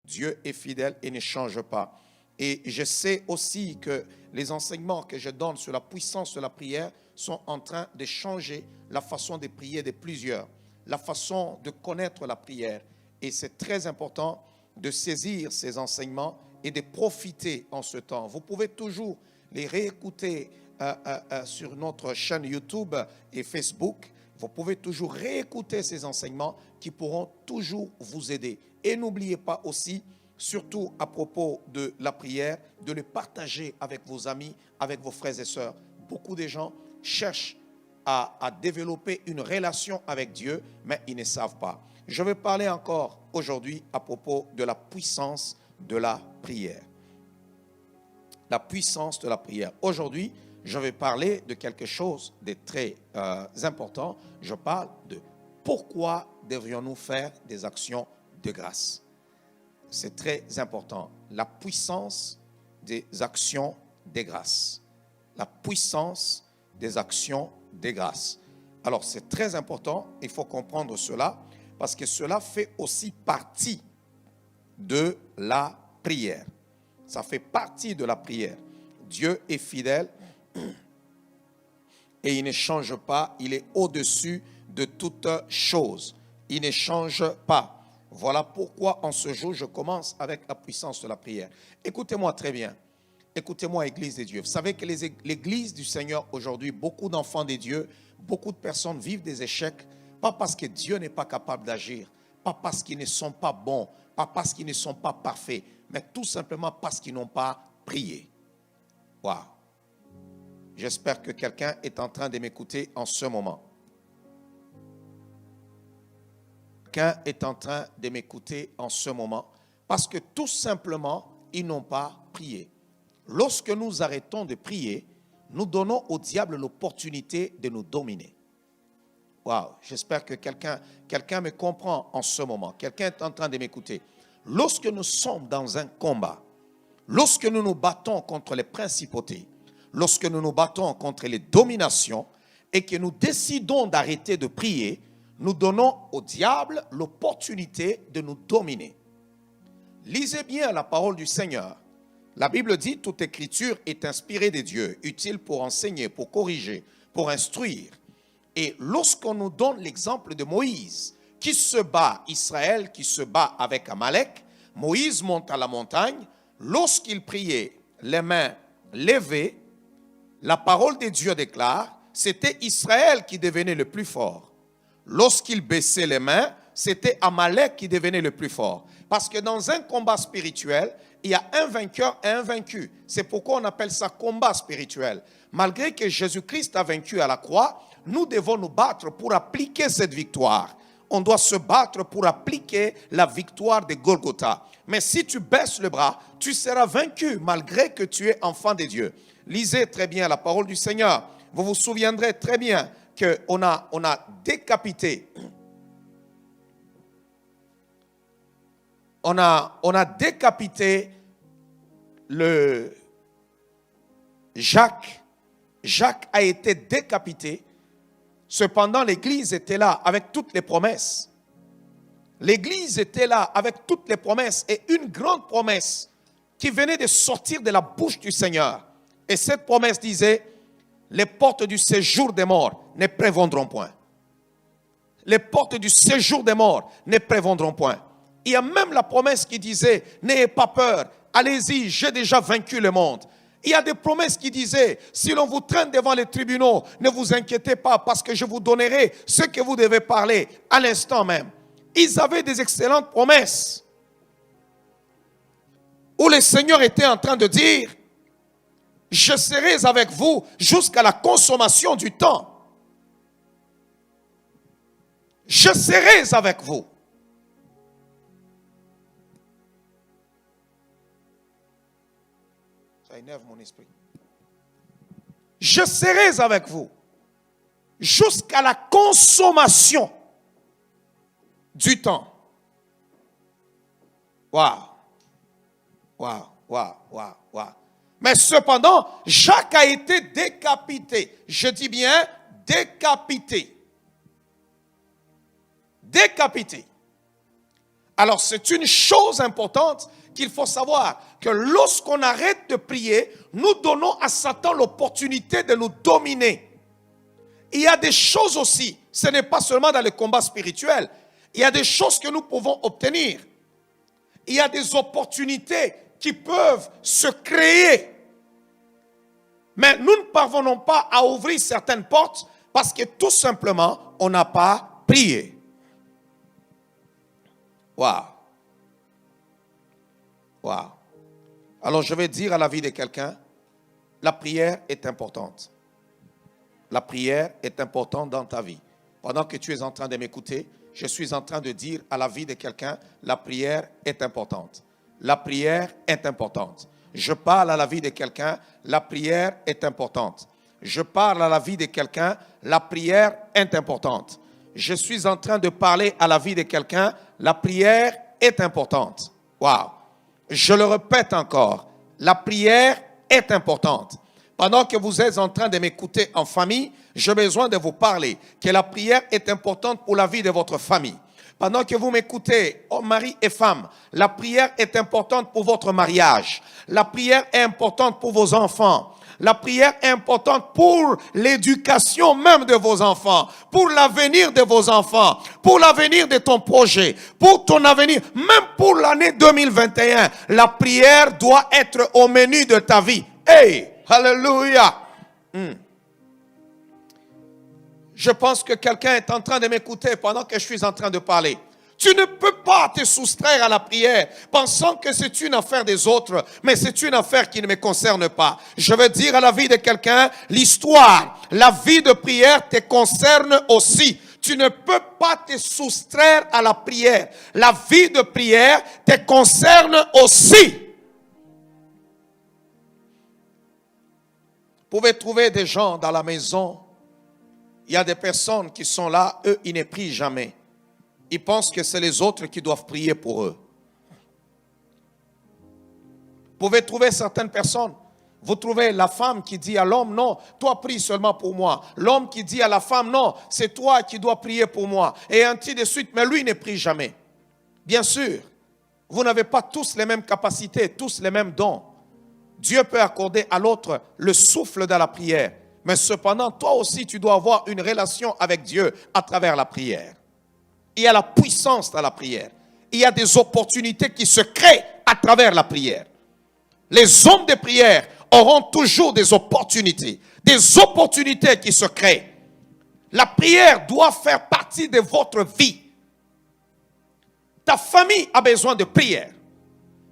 Dieu est fidèle et ne change pas. Et je sais aussi que les enseignements que je donne sur la puissance de la prière sont en train de changer la façon de prier de plusieurs, la façon de connaître la prière. Et c'est très important de saisir ces enseignements et de profiter en ce temps. Vous pouvez toujours les réécouter sur notre chaîne YouTube et Facebook. Vous pouvez toujours réécouter ces enseignements qui pourront toujours vous aider. Et n'oubliez pas aussi, surtout à propos de la prière, de le partager avec vos amis, avec vos frères et sœurs. Beaucoup de gens cherchent à développer une relation avec Dieu, mais ils ne savent pas. Je vais parler encore aujourd'hui à propos de la puissance de la prière. La puissance de la prière. Aujourd'hui, je vais parler de quelque chose de très important. Je parle de pourquoi devrions-nous faire des actions de grâce. C'est très important. La puissance des actions de grâce. La puissance des actions de grâce. Alors, c'est très important. Il faut comprendre cela parce que cela fait aussi partie de la prière. Ça fait partie de la prière. Dieu est fidèle et il ne change pas. Il est au-dessus de toutes choses. Il ne change pas. Voilà pourquoi en ce jour, je commence avec la puissance de la prière. Écoutez-moi très bien. Écoutez-moi, Église de Dieu. Vous savez que l'Église du Seigneur aujourd'hui, beaucoup d'enfants de Dieu, beaucoup de personnes vivent des échecs, pas parce que Dieu n'est pas capable d'agir, pas parce qu'ils ne sont pas bons, pas parce qu'ils ne sont pas parfaits, mais tout simplement parce qu'ils n'ont pas prié. Waouh! J'espère que quelqu'un est en train de m'écouter en ce moment. Quelqu'un est en train de m'écouter en ce moment parce que tout simplement, ils n'ont pas prié. Lorsque nous arrêtons de prier, nous donnons au diable l'opportunité de nous dominer. Waouh, j'espère que quelqu'un me comprend en ce moment. Quelqu'un est en train de m'écouter. Lorsque nous sommes dans un combat, lorsque nous nous battons contre les principautés, lorsque nous nous battons contre les dominations et que nous décidons d'arrêter de prier, nous donnons au diable l'opportunité de nous dominer. Lisez bien la parole du Seigneur. La Bible dit, toute écriture est inspirée de Dieu, utile pour enseigner, pour corriger, pour instruire. Et lorsqu'on nous donne l'exemple de Moïse, qui se bat, Israël qui se bat avec Amalek, Moïse monte à la montagne, lorsqu'il priait, les mains levées, la parole de Dieu déclare, c'était Israël qui devenait le plus fort. Lorsqu'il baissait les mains, c'était Amalek qui devenait le plus fort. Parce que dans un combat spirituel, il y a un vainqueur et un vaincu. C'est pourquoi on appelle ça combat spirituel. Malgré que Jésus-Christ a vaincu à la croix, nous devons nous battre pour appliquer cette victoire. On doit se battre pour appliquer la victoire de Golgotha. Mais si tu baisses le bras, tu seras vaincu malgré que tu es enfant de Dieu. Lisez très bien la parole du Seigneur. Vous vous souviendrez très bien qu'on a décapité. On a décapité Jacques. Jacques a été décapité. Cependant, l'Église était là avec toutes les promesses. L'Église était là avec toutes les promesses et une grande promesse qui venait de sortir de la bouche du Seigneur. Et cette promesse disait, les portes du séjour des morts ne prévaudront point. Les portes du séjour des morts ne prévaudront point. Il y a même la promesse qui disait, n'ayez pas peur, allez-y, j'ai déjà vaincu le monde. Il y a des promesses qui disaient, si l'on vous traîne devant les tribunaux, ne vous inquiétez pas parce que je vous donnerai ce que vous devez parler à l'instant même. Ils avaient des excellentes promesses où le Seigneur était en train de dire, je serai avec vous jusqu'à la consommation du temps. Je serai avec vous. Ça énerve mon esprit. Je serai avec vous jusqu'à la consommation du temps. Waouh. Waouh, waouh, waouh, waouh. Mais cependant, Jacques a été décapité. Je dis bien décapité. Décapité. Alors c'est une chose importante qu'il faut savoir, que lorsqu'on arrête de prier, nous donnons à Satan l'opportunité de nous dominer. Il y a des choses aussi, ce n'est pas seulement dans le combat spirituel, il y a des choses que nous pouvons obtenir. Il y a des opportunités qui peuvent se créer. Mais nous ne parvenons pas à ouvrir certaines portes parce que tout simplement, on n'a pas prié. Waouh. Waouh. Alors je vais dire à la vie de quelqu'un, la prière est importante. La prière est importante dans ta vie. Pendant que tu es en train de m'écouter, je suis en train de dire à la vie de quelqu'un, la prière est importante. La prière est importante. Je parle à la vie de quelqu'un, la prière est importante. Je parle à la vie de quelqu'un, la prière est importante. Je suis en train de parler à la vie de quelqu'un, la prière est importante. Waouh! Je le répète encore, la prière est importante. Pendant que vous êtes en train de m'écouter en famille, j'ai besoin de vous parler que la prière est importante pour la vie de votre famille. Pendant que vous m'écoutez, oh, mari et femme, la prière est importante pour votre mariage. La prière est importante pour vos enfants. La prière est importante pour l'éducation même de vos enfants, pour l'avenir de vos enfants, pour l'avenir de ton projet, pour ton avenir, même pour l'année 2021. La prière doit être au menu de ta vie. Hey, alléluia. Je pense que quelqu'un est en train de m'écouter pendant que je suis en train de parler. Tu ne peux pas te soustraire à la prière pensant que c'est une affaire des autres, mais c'est une affaire qui ne me concerne pas. Je veux dire à la vie de quelqu'un, l'histoire, la vie de prière te concerne aussi. Tu ne peux pas te soustraire à la prière. La vie de prière te concerne aussi. Vous pouvez trouver des gens dans la maison. Il y a des personnes qui sont là, eux, ils ne prient jamais. Ils pensent que c'est les autres qui doivent prier pour eux. Vous pouvez trouver certaines personnes. Vous trouvez la femme qui dit à l'homme, non, toi prie seulement pour moi. L'homme qui dit à la femme, non, c'est toi qui dois prier pour moi. Et ainsi de suite, mais lui ne prie jamais. Bien sûr, vous n'avez pas tous les mêmes capacités, tous les mêmes dons. Dieu peut accorder à l'autre le souffle de la prière. Mais cependant, toi aussi, tu dois avoir une relation avec Dieu à travers la prière. Il y a la puissance dans la prière. Il y a des opportunités qui se créent à travers la prière. Les hommes de prière auront toujours des opportunités qui se créent. La prière doit faire partie de votre vie. Ta famille a besoin de prière.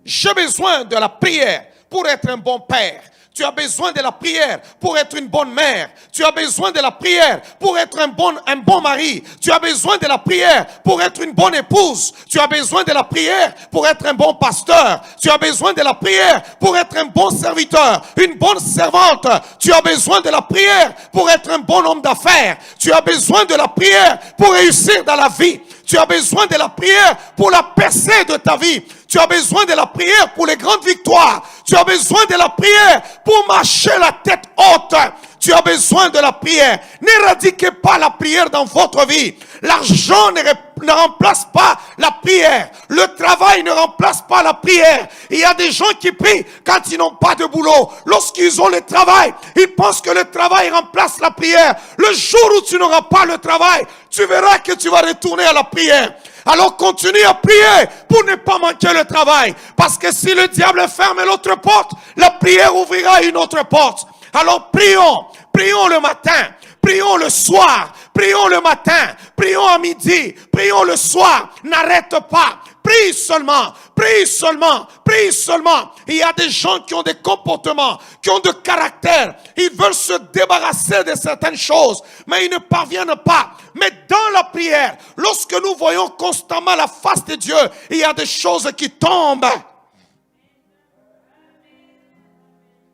J'ai besoin de la prière pour être un bon père. Tu as besoin de la prière pour être une bonne mère. Tu as besoin de la prière pour être un bon mari. Tu as besoin de la prière pour être une bonne épouse. Tu as besoin de la prière pour être un bon pasteur. Tu as besoin de la prière pour être un bon serviteur, une bonne servante. Tu as besoin de la prière pour être un bon homme d'affaires. Tu as besoin de la prière pour réussir dans la vie. Tu as besoin de la prière pour la percée de ta vie. Tu as besoin de la prière pour les grandes victoires. Tu as besoin de la prière pour marcher la tête haute. Tu as besoin de la prière. N'éradiquez pas la prière dans votre vie. L'argent ne remplace pas la prière. Le travail ne remplace pas la prière. Il y a des gens qui prient quand ils n'ont pas de boulot. Lorsqu'ils ont le travail, ils pensent que le travail remplace la prière. Le jour où tu n'auras pas le travail, tu verras que tu vas retourner à la prière. Alors continue à prier pour ne pas manquer le travail. Parce que si le diable ferme l'autre porte, la prière ouvrira une autre porte. Alors prions. Prions le matin. Prions le soir. Prions le matin. Prions à midi. Prions le soir. N'arrête pas. Prie seulement, prie seulement, prie seulement. Il y a des gens qui ont des comportements, qui ont de caractère. Ils veulent se débarrasser de certaines choses, mais ils ne parviennent pas. Mais dans la prière, lorsque nous voyons constamment la face de Dieu, il y a des choses qui tombent.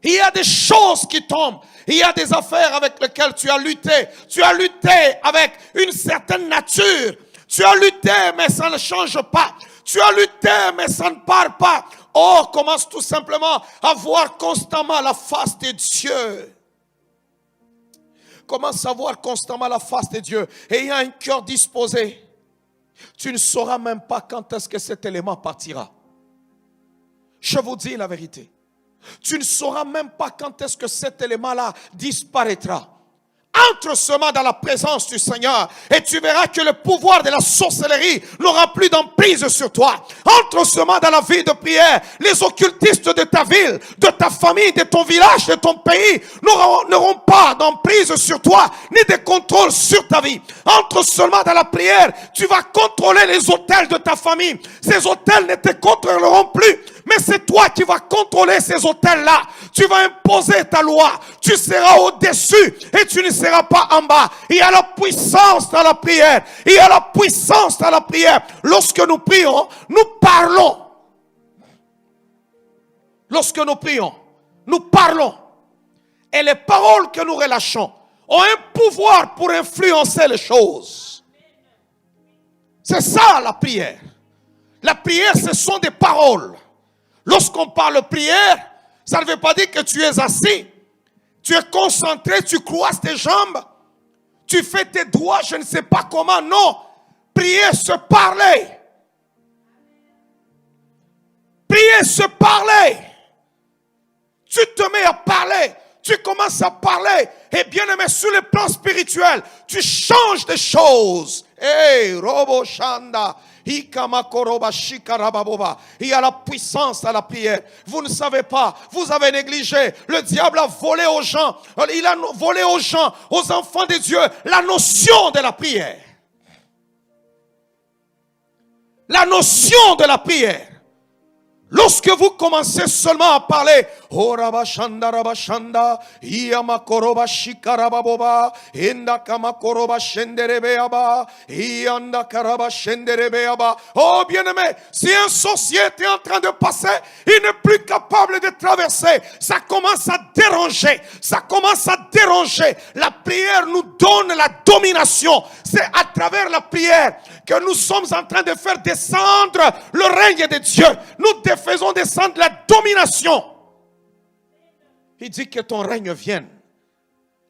Il y a des choses qui tombent. Il y a des affaires avec lesquelles tu as lutté. Tu as lutté avec une certaine nature. Tu as lutté, mais ça ne change pas. Tu as lutté, mais ça ne part pas. Oh, commence tout simplement à voir constamment la face de Dieu. Commence à voir constamment la face de Dieu. Ayant un cœur disposé. Tu ne sauras même pas quand est-ce que cet élément partira. Je vous dis la vérité. Tu ne sauras même pas quand est-ce que cet élément-là disparaîtra. Entre seulement dans la présence du Seigneur et tu verras que le pouvoir de la sorcellerie n'aura plus d'emprise sur toi. Entre seulement dans la vie de prière. Les occultistes de ta ville, de ta famille, de ton village, de ton pays n'auront pas d'emprise sur toi ni de contrôle sur ta vie. Entre seulement dans la prière, tu vas contrôler les autels de ta famille. Ces autels ne te contrôleront plus. Mais c'est toi qui vas contrôler ces autels-là. Tu vas imposer ta loi. Tu seras au-dessus et tu ne seras pas en bas. Il y a la puissance dans la prière. Il y a la puissance dans la prière. Lorsque nous prions, nous parlons. Lorsque nous prions, nous parlons. Et les paroles que nous relâchons ont un pouvoir pour influencer les choses. C'est ça la prière. La prière, ce sont des paroles. Lorsqu'on parle prière, ça ne veut pas dire que tu es assis. Tu es concentré, tu croises tes jambes. Tu fais tes doigts, je ne sais pas comment. Non. Prier, se parler. Prier, se parler. Tu te mets à parler. Tu commences à parler. Et bien aimé, sur le plan spirituel, tu changes des choses. Hey, Robo Shanda. Il y a la puissance à la prière. Vous ne savez pas, vous avez négligé. Le diable a volé aux gens, il a volé aux gens, aux enfants de Dieu, la notion de la prière. La notion de la prière. Lorsque vous commencez seulement à parler, oh rabashanda rabashanda, iamakoroba shikarababoba, indakamakoroba shenderebeaba, iandakaraba shenderebeaba. Oh bien-aimé, si un sorcier est en train de passer, il n'est plus capable de traverser. Ça commence à déranger. Ça commence à déranger. La prière nous donne la domination. C'est à travers la prière que nous sommes en train de faire descendre le règne de Dieu. Nous faisons descendre la domination. Il dit que ton règne vienne.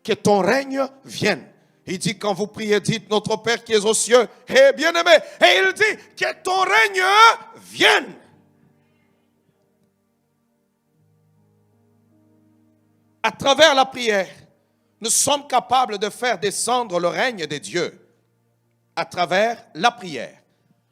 Que ton règne vienne. Il dit quand vous priez, dites notre Père qui est aux cieux. Et bien aimé. Et il dit que ton règne vienne. À travers la prière, nous sommes capables de faire descendre le règne de Dieu. À travers la prière,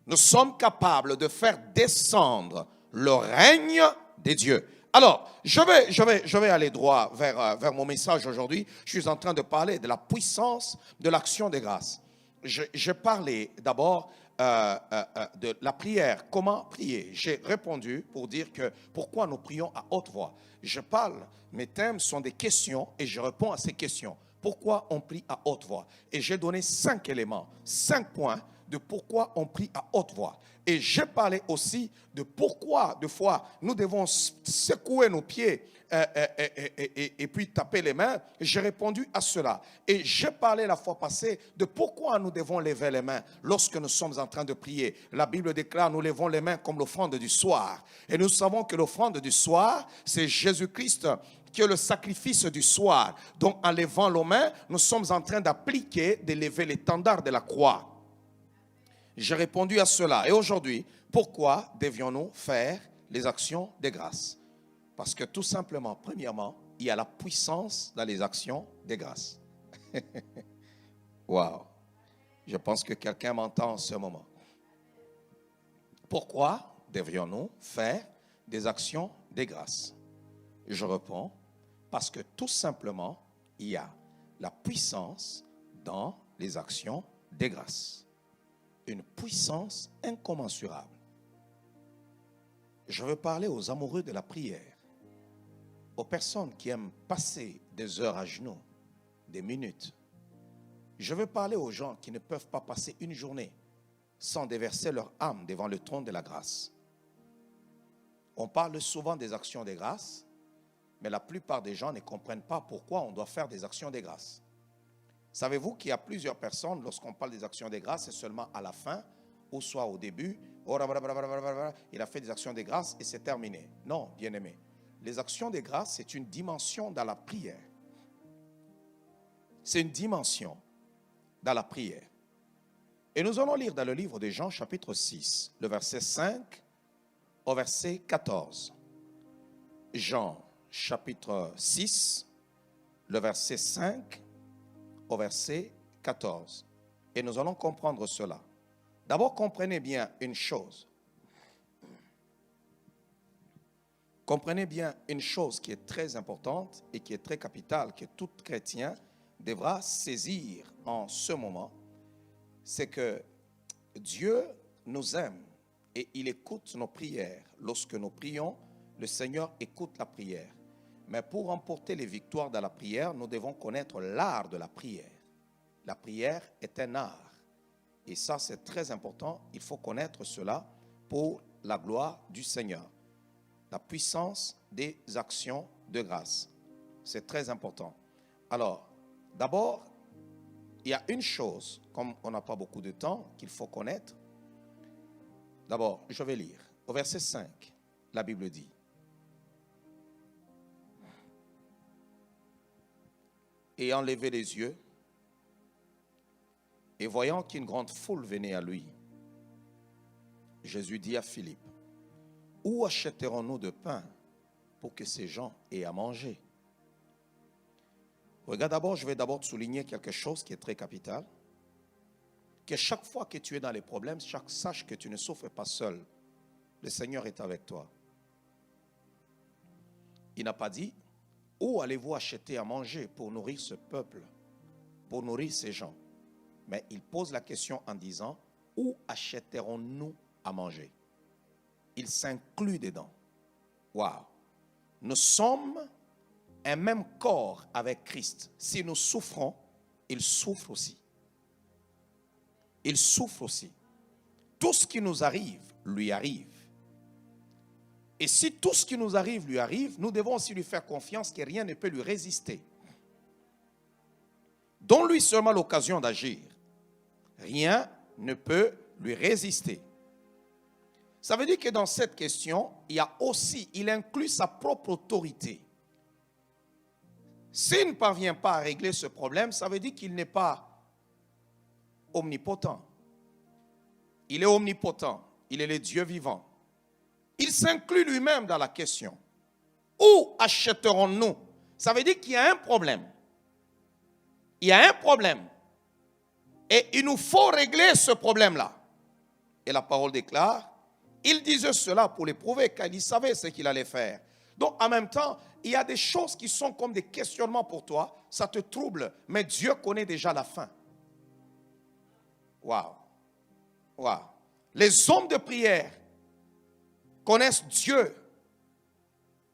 nous sommes capables de faire descendre le règne de Dieu. Alors, je vais aller droit vers mon message aujourd'hui. Je suis en train de parler de la puissance de l'action de grâce. Je parlais d'abord de la prière. Comment prier? J'ai répondu pour dire que pourquoi nous prions à haute voix. Je parle, mes thèmes sont des questions et je réponds à ces questions. Pourquoi on prie à haute voix? Et j'ai donné 5 éléments, 5 points de pourquoi on prie à haute voix. Et j'ai parlé aussi de pourquoi, de fois, nous devons secouer nos pieds et puis taper les mains. J'ai répondu à cela. Et j'ai parlé la fois passée de pourquoi nous devons lever les mains lorsque nous sommes en train de prier. La Bible déclare, nous levons les mains comme l'offrande du soir. Et nous savons que l'offrande du soir, c'est Jésus-Christ qui est le sacrifice du soir. Donc en levant les mains, nous sommes en train d'appliquer, de lever l'étendard de la croix. J'ai répondu à cela. Et aujourd'hui, pourquoi devions-nous faire les actions de grâce? Parce que tout simplement, premièrement, il y a la puissance dans les actions de grâce. Wow. Je pense que quelqu'un m'entend en ce moment. Pourquoi devrions-nous faire des actions de grâce? Je réponds, parce que tout simplement, il y a la puissance dans les actions de grâce. Une puissance incommensurable. Je veux parler aux amoureux de la prière, aux personnes qui aiment passer des heures à genoux, des minutes. Je veux parler aux gens qui ne peuvent pas passer une journée sans déverser leur âme devant le trône de la grâce. On parle souvent des actions de grâce, mais la plupart des gens ne comprennent pas pourquoi on doit faire des actions de grâce. Savez-vous qu'il y a plusieurs personnes, lorsqu'on parle des actions de grâce, c'est seulement à la fin, ou soit au début, il a fait des actions de grâce et c'est terminé. Non, bien-aimé. Les actions de grâce, c'est une dimension dans la prière. C'est une dimension dans la prière. Et nous allons lire dans le livre de Jean, chapitre 6, le verset 5 au verset 14. Jean, chapitre 6, le verset 5 au verset 14. Et nous allons comprendre cela. D'abord, comprenez bien une chose. Comprenez bien une chose qui est très importante et qui est très capitale, que tout chrétien devra saisir en ce moment. C'est que Dieu nous aime et il écoute nos prières. Lorsque nous prions, le Seigneur écoute la prière. Mais pour remporter les victoires dans la prière, nous devons connaître l'art de la prière. La prière est un art. Et ça, c'est très important. Il faut connaître cela pour la gloire du Seigneur. La puissance des actions de grâce. C'est très important. Alors, d'abord, il y a une chose, comme on n'a pas beaucoup de temps, qu'il faut connaître. D'abord, je vais lire. Au verset 5, la Bible dit: ayant levé les yeux, et voyant qu'une grande foule venait à lui, Jésus dit à Philippe: où achèterons-nous de pain pour que ces gens aient à manger? Regarde d'abord, je vais d'abord souligner quelque chose qui est très capital. Que chaque fois que tu es dans les problèmes, sache que tu ne souffres pas seul. Le Seigneur est avec toi. Il n'a pas dit: où allez-vous acheter à manger pour nourrir ce peuple, pour nourrir ces gens? Mais il pose la question en disant: où achèterons-nous à manger? Il s'inclut dedans. Waouh! Nous sommes un même corps avec Christ. Si nous souffrons, il souffre aussi. Il souffre aussi. Tout ce qui nous arrive, lui arrive. Et si tout ce qui nous arrive, lui arrive, nous devons aussi lui faire confiance que rien ne peut lui résister. Donne-lui seulement l'occasion d'agir. Rien ne peut lui résister. Ça veut dire que dans cette question, il inclut sa propre autorité. S'il ne parvient pas à régler ce problème, ça veut dire qu'il n'est pas omnipotent. Il est omnipotent. Il est le Dieu vivant. Il s'inclut lui-même dans la question. Où achèterons-nous? Ça veut dire qu'il y a un problème. Il y a un problème. Et il nous faut régler ce problème-là. Et la parole déclare: il disait cela pour l'éprouver, car il savait ce qu'il allait faire. Donc, en même temps, il y a des choses qui sont comme des questionnements pour toi. Ça te trouble, mais Dieu connaît déjà la fin. Waouh! Waouh! Les hommes de prière connaissent Dieu.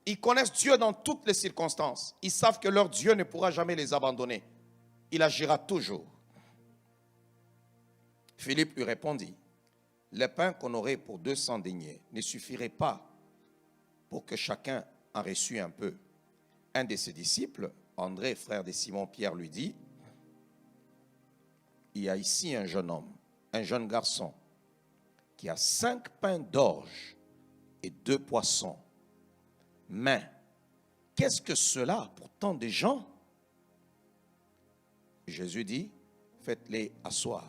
Ils connaissent Dieu dans toutes les circonstances. Ils savent que leur Dieu ne pourra jamais les abandonner. Il agira toujours. Philippe lui répondit: le pain qu'on aurait pour 200 deniers ne suffirait pas pour que chacun en reçût un peu. Un de ses disciples, André, frère de Simon-Pierre, lui dit: il y a ici un jeune homme, un jeune garçon, qui a 5 pains d'orge et 2 poissons. Mais qu'est-ce que cela pour tant de gens? Jésus dit: faites-les asseoir.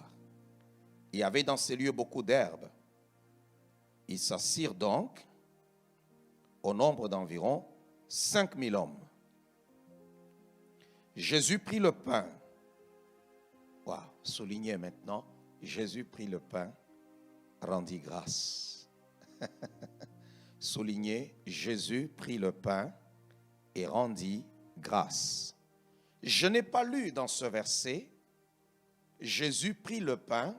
Il y avait dans ces lieux beaucoup d'herbes. Ils s'assirent donc au nombre d'environ 5000 hommes. Jésus prit le pain. Wow, soulignez maintenant, Jésus prit le pain, rendit grâce. Soulignez, Jésus prit le pain et rendit grâce. Je n'ai pas lu dans ce verset, Jésus prit le pain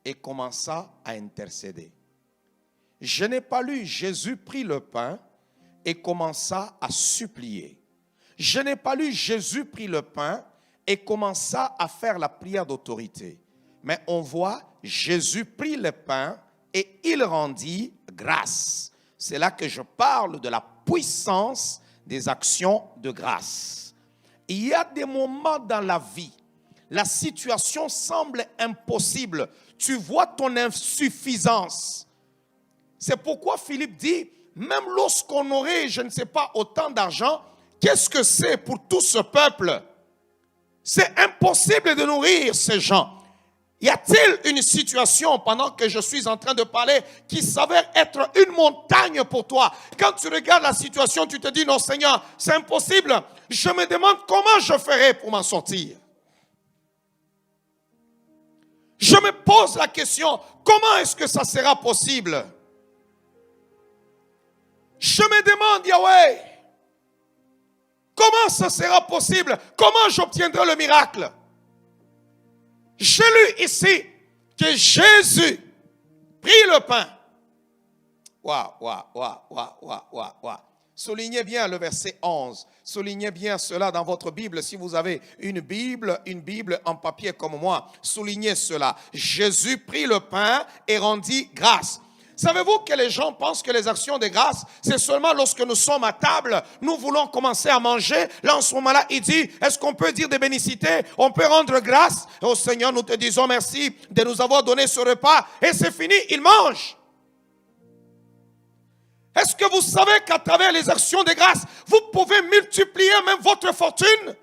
et commença à intercéder. Je n'ai pas lu, Jésus prit le pain et commença à supplier. Je n'ai pas lu, Jésus prit le pain et commença à faire la prière d'autorité. Mais on voit, Jésus prit le pain et il rendit grâce. C'est là que je parle de la puissance des actions de grâce. Il y a des moments dans la vie, la situation semble impossible. Tu vois ton insuffisance. C'est pourquoi Philippe dit, même lorsqu'on aurait, je ne sais pas, autant d'argent, qu'est-ce que c'est pour tout ce peuple? C'est impossible de nourrir ces gens. Y a-t-il une situation pendant que je suis en train de parler qui s'avère être une montagne pour toi? Quand tu regardes la situation, tu te dis non Seigneur, c'est impossible. Je me demande comment je ferai pour m'en sortir. Je me pose la question, comment est-ce que ça sera possible? Je me demande, Yahweh, comment ça sera possible? Comment j'obtiendrai le miracle? J'ai lu ici que Jésus prit le pain. Waouh. Soulignez bien le verset 11. Soulignez bien cela dans votre Bible. Si vous avez une Bible en papier comme moi, soulignez cela. Jésus prit le pain et rendit grâce. Savez-vous que les gens pensent que les actions de grâce, c'est seulement lorsque nous sommes à table, nous voulons commencer à manger. Là, en ce moment-là, il dit, est-ce qu'on peut dire des bénicités? On peut rendre grâce. Au Seigneur, nous te disons merci de nous avoir donné ce repas. Et c'est fini, il mange. Est-ce que vous savez qu'à travers les actions de grâce, vous pouvez multiplier même votre fortune?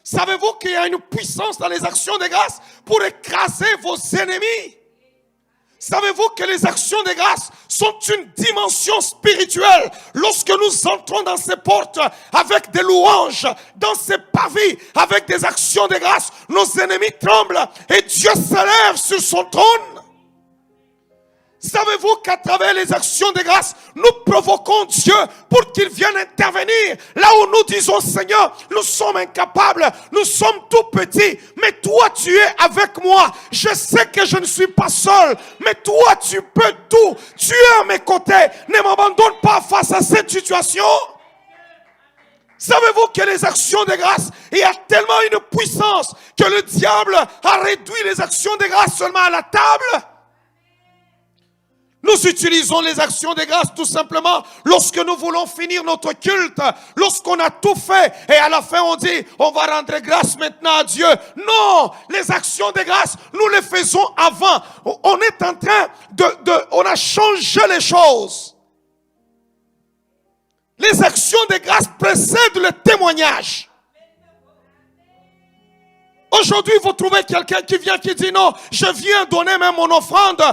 Savez-vous qu'il y a une puissance dans les actions de grâce pour écraser vos ennemis? Savez-vous que les actions de grâce sont une dimension spirituelle? Lorsque nous entrons dans ces portes avec des louanges, dans ces pavés avec des actions de grâce, nos ennemis tremblent et Dieu s'élève sur son trône. Savez-vous qu'à travers les actions de grâce, nous provoquons Dieu pour qu'il vienne intervenir. Là où nous disons, Seigneur, nous sommes incapables, nous sommes tout petits, mais toi tu es avec moi. Je sais que je ne suis pas seul, mais toi tu peux tout. Tu es à mes côtés. Ne m'abandonne pas face à cette situation. Savez-vous que les actions de grâce, il y a tellement une puissance que le diable a réduit les actions de grâce seulement à la table. Nous utilisons les actions de grâce tout simplement lorsque nous voulons finir notre culte, lorsqu'on a tout fait et à la fin on dit on va rendre grâce maintenant à Dieu. Non, les actions de grâce, nous les faisons avant. On est en train on a changé les choses. Les actions de grâce précèdent le témoignage. Aujourd'hui, vous trouvez quelqu'un qui vient qui dit non, je viens donner même mon offrande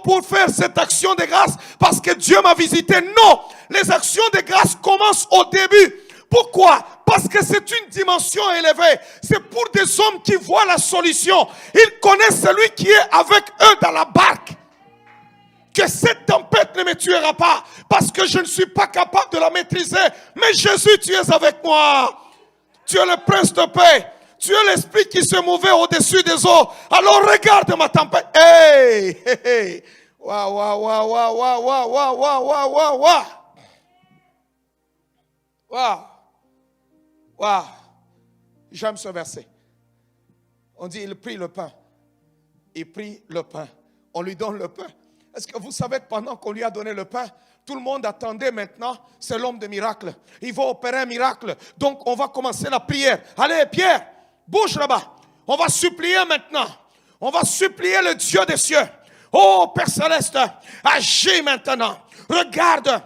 pour faire cette action de grâce parce que Dieu m'a visité. Non, les actions de grâce commencent au début. Pourquoi? Parce que c'est une dimension élevée. C'est pour des hommes qui voient la solution. Ils connaissent celui qui est avec eux dans la barque. Que cette tempête ne me tuera pas parce que je ne suis pas capable de la maîtriser. Mais Jésus, tu es avec moi. Tu es le prince de paix. Tu es l'esprit qui se mouvait au-dessus des eaux. Alors regarde ma tempête. Hey! Waouh! J'aime ce verset. On dit, il prit le pain. Il prit le pain. On lui donne le pain. Est-ce que vous savez que pendant qu'on lui a donné le pain, tout le monde attendait maintenant, c'est l'homme de miracle. Il va opérer un miracle. Donc on va commencer la prière. Allez Pierre, bouge là-bas. On va supplier maintenant. On va supplier le Dieu des cieux. Oh Père Céleste, agis maintenant. Regarde,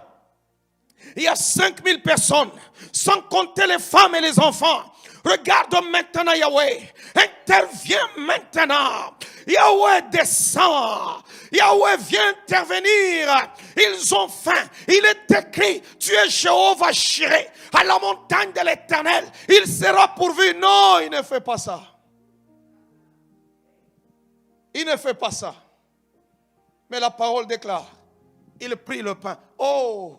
il y a 5000 personnes, sans compter les femmes et les enfants. Regarde maintenant Yahweh, interviens maintenant. Yahweh descend. Yahweh vient intervenir. Ils ont faim. Il est écrit, tu es Jéhovah Jireh, à la montagne de l'Éternel. Il sera pourvu. Non, il ne fait pas ça. Il ne fait pas ça. Mais la parole déclare, il prit le pain. Oh.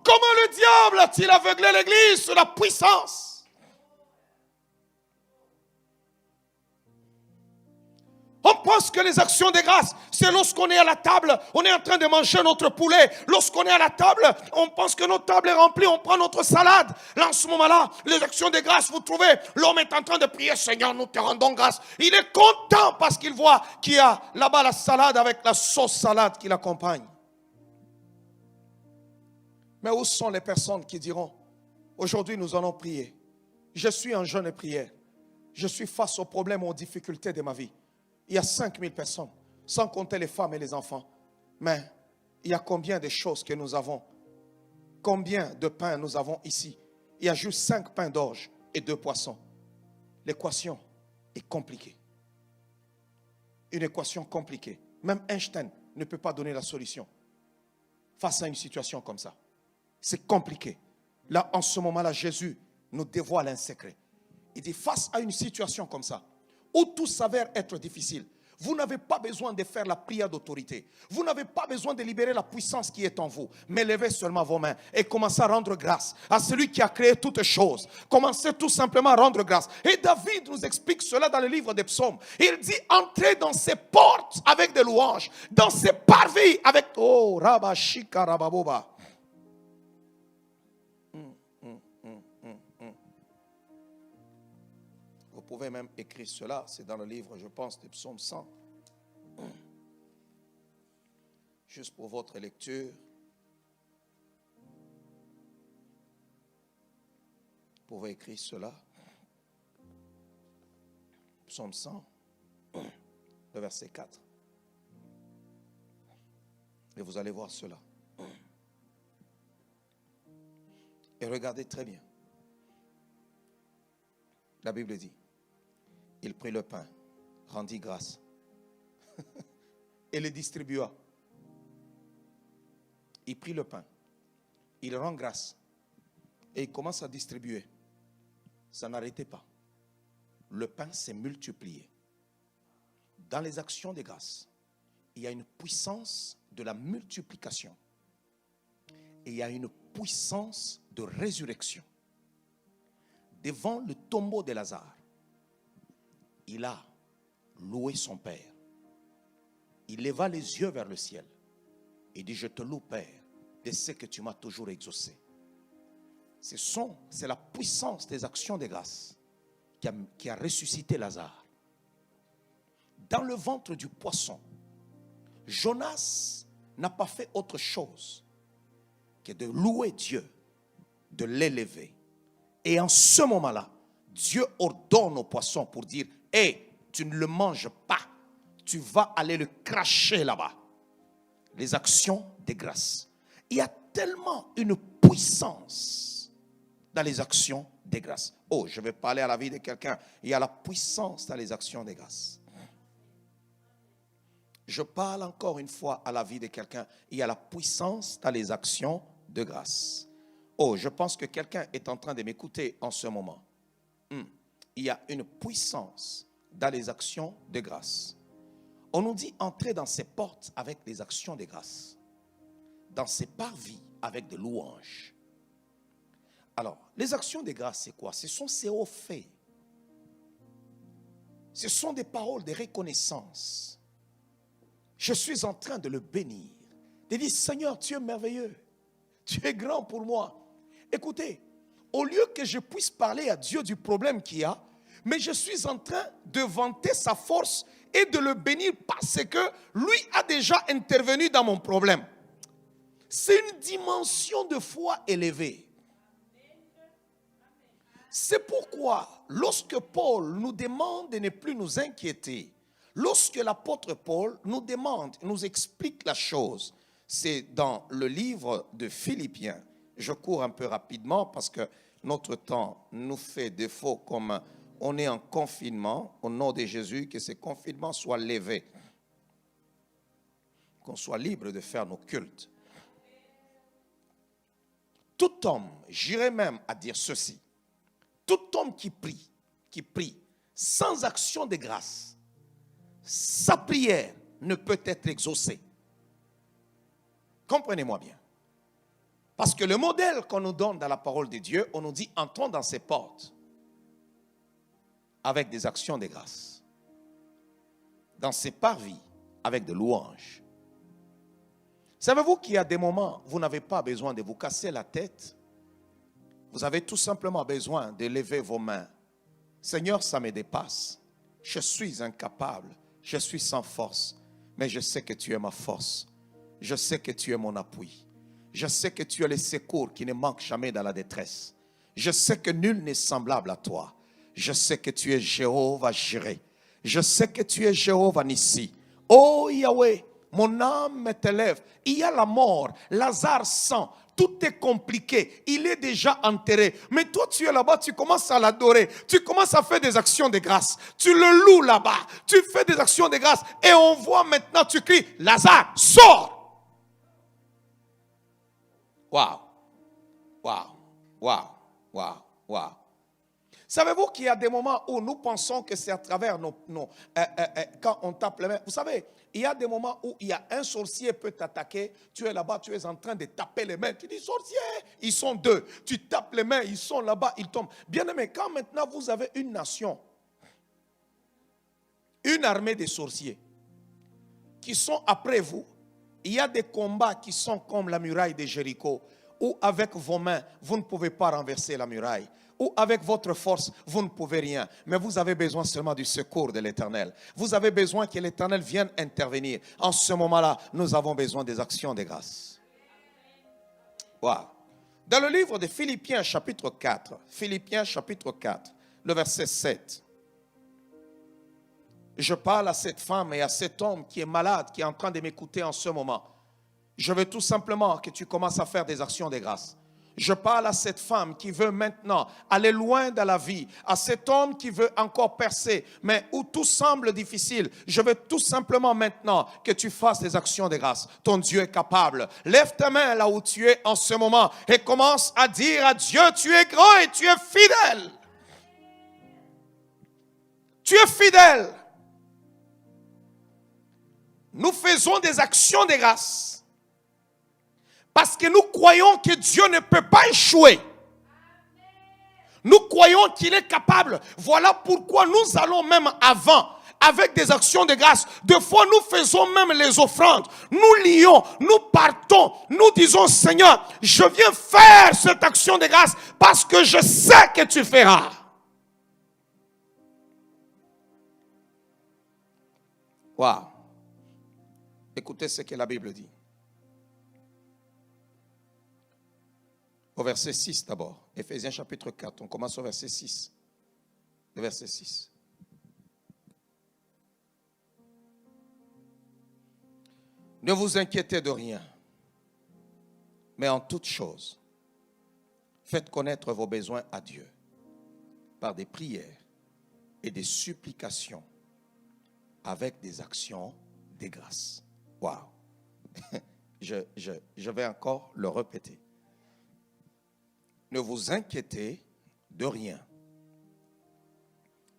Comment le diable a-t-il aveuglé l'église sur la puissance? On pense que les actions de grâce, c'est lorsqu'on est à la table, on est en train de manger notre poulet. Lorsqu'on est à la table, on pense que notre table est remplie, on prend notre salade. Là, en ce moment-là, les actions de grâce, vous trouvez, l'homme est en train de prier, Seigneur, nous te rendons grâce. Il est content parce qu'il voit qu'il y a là-bas la salade avec la sauce salade qui l'accompagne. Mais où sont les personnes qui diront, aujourd'hui nous allons prier. Je suis en jeûne et prière. Je suis face aux problèmes, aux difficultés de ma vie. Il y a 5000 personnes, sans compter les femmes et les enfants. Mais il y a combien de choses que nous avons? Combien de pains nous avons ici? Il y a juste 5 pains d'orge et 2 poissons. l'équation est compliquée. Une équation compliquée. Même Einstein ne peut pas donner la solution face à une situation comme ça. C'est compliqué. Là, en ce moment-là, Jésus nous dévoile un secret. Il dit, face à une situation comme ça, où tout s'avère être difficile, vous n'avez pas besoin de faire la prière d'autorité. Vous n'avez pas besoin de libérer la puissance qui est en vous. Mais levez seulement vos mains et commencez à rendre grâce à celui qui a créé toutes choses. Commencez tout simplement à rendre grâce. Et David nous explique cela dans le livre des psaumes. Il dit, entrez dans ses portes avec des louanges, dans ses parvis avec... Oh, Rabashika Rababoba. Vous pouvez même écrire cela, c'est dans le livre, je pense, de Psaume 100. Juste pour votre lecture. Vous pouvez écrire cela. Psaume 100, le verset 4. Et vous allez voir cela. Et regardez très bien. La Bible dit, il prit le pain, rendit grâce et le distribua. Il prit le pain, il rend grâce et il commence à distribuer. Ça n'arrêtait pas. Le pain s'est multiplié. Dans les actions de grâce, il y a une puissance de la multiplication et il y a une puissance de résurrection. Devant le tombeau de Lazare, il a loué son Père. Il leva les yeux vers le ciel et dit, je te loue, Père, de ce que tu m'as toujours exaucé. C'est la puissance des actions de grâce qui a ressuscité Lazare. Dans le ventre du poisson, Jonas n'a pas fait autre chose que de louer Dieu, de l'élever. Et en ce moment-là, Dieu ordonne au poisson pour dire, hé, tu ne le manges pas, tu vas aller le cracher là-bas. Les actions de grâce. Il y a tellement une puissance dans les actions de grâce. Oh, je vais parler à la vie de quelqu'un. Il y a la puissance dans les actions de grâce. Je parle encore une fois à la vie de quelqu'un. Il y a la puissance dans les actions de grâce. Oh, je pense que quelqu'un est en train de m'écouter en ce moment. Il y a une puissance dans les actions de grâce. On nous dit entrer dans ses portes avec les actions de grâce, dans ses parvis avec des louanges. Alors, les actions de grâce, c'est quoi? Ce sont ces hauts faits. Ce sont des paroles de reconnaissance. Je suis en train de le bénir, de dire, Seigneur, tu es merveilleux, tu es grand pour moi. Écoutez, au lieu que je puisse parler à Dieu du problème qu'il y a, mais je suis en train de vanter sa force et de le bénir parce que lui a déjà intervenu dans mon problème. C'est une dimension de foi élevée. C'est pourquoi, lorsque Paul nous demande de ne plus nous inquiéter, lorsque l'apôtre Paul nous demande, nous explique la chose, c'est dans le livre de Philippiens. Je cours un peu rapidement parce que notre temps nous fait défaut comme on est en confinement. Au nom de Jésus, que ce confinement soit levé. Qu'on soit libre de faire nos cultes. Tout homme, j'irais même à dire ceci, tout homme qui prie sans action de grâce, sa prière ne peut être exaucée. Comprenez-moi bien. Parce que le modèle qu'on nous donne dans la parole de Dieu, on nous dit entrons dans ses portes avec des actions de grâce, dans ses parvis avec des louanges. Savez-vous qu'il y a des moments où vous n'avez pas besoin de vous casser la tête? Vous avez tout simplement besoin de lever vos mains. Seigneur, ça me dépasse. Je suis incapable. Je suis sans force. Mais je sais que tu es ma force. Je sais que tu es mon appui. Je sais que tu es le secours qui ne manque jamais dans la détresse. Je sais que nul n'est semblable à toi. Je sais que tu es Jéhovah Jireh. Je sais que tu es Jéhovah Nissi. Oh Yahweh, mon âme t'élève. Il y a la mort, Lazare sent. Tout est compliqué. Il est déjà enterré. Mais toi, tu es là-bas, tu commences à l'adorer. Tu commences à faire des actions de grâce. Tu le loues là-bas. Tu fais des actions de grâce. Et on voit maintenant, tu cries, Lazare, sors! Waouh! Waouh! Waouh! Waouh! Waouh! Savez-vous qu'il y a des moments où nous pensons que c'est à travers quand on tape les mains. Vous savez, il y a des moments où il y a un sorcier qui peut t'attaquer. Tu es là-bas, tu es en train de taper les mains. Tu dis, sorcier, ils sont deux. Tu tapes les mains, ils sont là-bas, ils tombent. Bien aimé, quand maintenant vous avez une nation, une armée de sorciers qui sont après vous, il y a des combats qui sont comme la muraille de Jéricho, où avec vos mains, vous ne pouvez pas renverser la muraille. Ou avec votre force, vous ne pouvez rien. Mais vous avez besoin seulement du secours de l'Éternel. Vous avez besoin que l'Éternel vienne intervenir. En ce moment-là, nous avons besoin des actions de grâce. Wow. Dans le livre de Philippiens chapitre 4, Philippiens chapitre 4, le verset 7. Je parle à cette femme et à cet homme qui est malade, qui est en train de m'écouter en ce moment. Je veux tout simplement que tu commences à faire des actions de grâce. Je parle à cette femme qui veut maintenant aller loin dans la vie, à cet homme qui veut encore percer, mais où tout semble difficile. Je veux tout simplement maintenant que tu fasses des actions de grâce. Ton Dieu est capable. Lève ta main là où tu es en ce moment et commence à dire à Dieu, tu es grand et tu es fidèle. Tu es fidèle. Nous faisons des actions de grâce. Parce que nous croyons que Dieu ne peut pas échouer. Nous croyons qu'il est capable. Voilà pourquoi nous allons même avant, avec des actions de grâce. Des fois, nous faisons même les offrandes. Nous lions, nous partons. Nous disons, Seigneur, je viens faire cette action de grâce parce que je sais que tu feras. Waouh. Écoutez ce que la Bible dit. Au verset 6 d'abord. Éphésiens chapitre 4. On commence au verset 6. Le verset 6. Ne vous inquiétez de rien, mais en toute chose, faites connaître vos besoins à Dieu par des prières et des supplications avec des actions de grâce. Waouh! Je vais encore le répéter. Ne vous inquiétez de rien,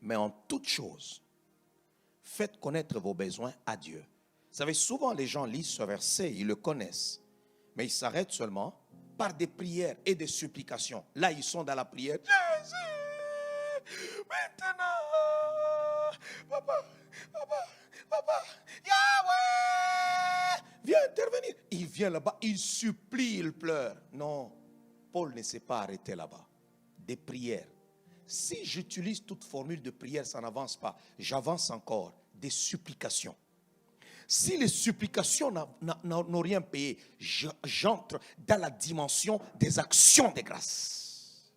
mais en toute chose, faites connaître vos besoins à Dieu. Vous savez, souvent les gens lisent ce verset, ils le connaissent, mais ils s'arrêtent seulement par des prières et des supplications. Là, ils sont dans la prière. Jésus, maintenant, papa, Yahweh, viens intervenir. Il vient là-bas, il supplie, il pleure. Non. Paul ne s'est pas arrêté là-bas. Des prières. Si j'utilise toute formule de prière, ça n'avance pas. J'avance encore. Des supplications. Si les supplications n'ont rien payé, j'entre dans la dimension des actions de grâce.